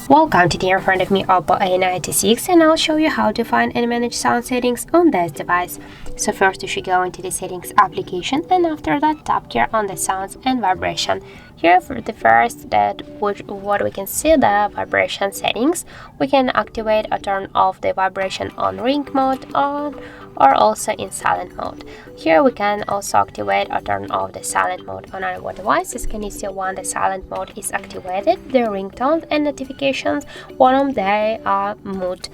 Welcome to the in front of me OPPO A96, and I'll show you how to find and manage sound settings on this device. So first you should go into the settings application, and after that tap here on the sounds and vibration. Here for the first what we can see the vibration settings. We can activate or turn off the vibration on ring mode or also in silent mode. Here we can also activate or turn off the silent mode on our devices. Can you see when the silent mode is activated, the ringtones and notifications volume they are mute.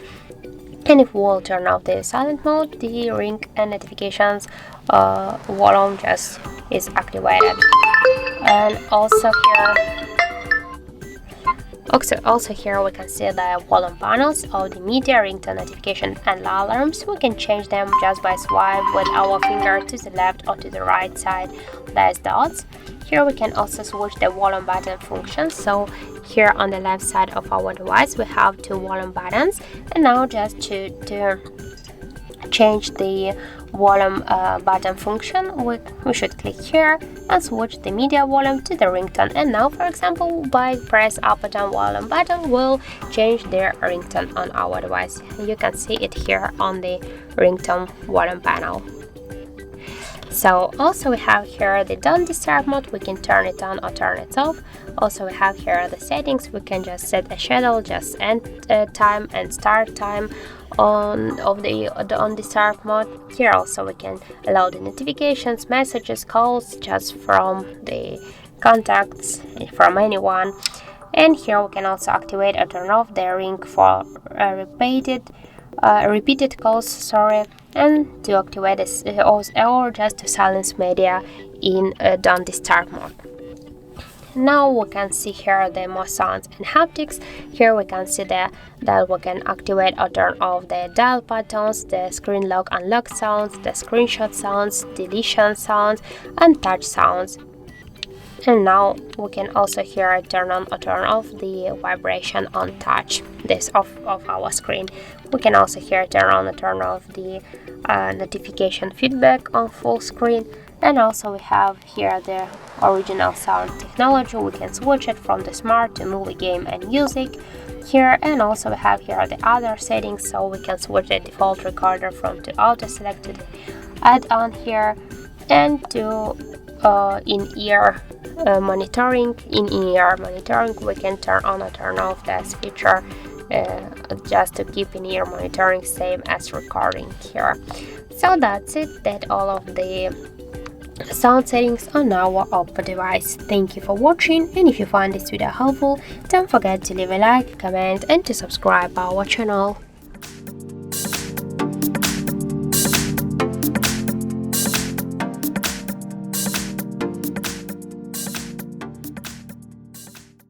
And if we'll turn off the silent mode, the ring and notifications volume just is activated. And also here we can see the volume panels of the media, ringtone, notification and alarms. We can change them just by swipe with our finger to the left or to the right side. There's dots. Here we can also switch the volume button function. So here on the left side of our device we have two volume buttons, and now just to change the volume button function, we should click here and switch the media volume to the ringtone. And now, for example, by press up or down volume button will change the ringtone on our device. You can see it here on the ringtone volume panel. So also we have here the don't disturb mode. We can turn it on or turn it off. Also we have here the settings. We can just set a schedule, just end time and start time of the on disturb mode. Here also we can allow the notifications, messages, calls just from the contacts from anyone. And here we can also activate or turn off the ring for repeated calls, and to activate this or just to silence media in don't disturb mode. Now we can see here the more sounds and haptics. Here we can see that we can activate or turn off the dial buttons, the screen lock unlock sounds, the screenshot sounds, deletion sounds and touch sounds. And now we can also here turn on or turn off the vibration on touch, this of our screen. We can also here turn on or turn off the notification feedback on full screen. And also we have here the original sound technology. We can switch it from the smart to movie, game and music here. And also we have here the other settings, so we can switch the default recorder from to auto select to the add-on here, and to in-ear monitoring. In-ear monitoring we can turn on or turn off this feature just to keep in-ear monitoring same as recording here. So that's it. That's all of the sound settings on our OPPO device. Thank you for watching, and if you find this video helpful, don't forget to leave a like, comment and to subscribe our channel.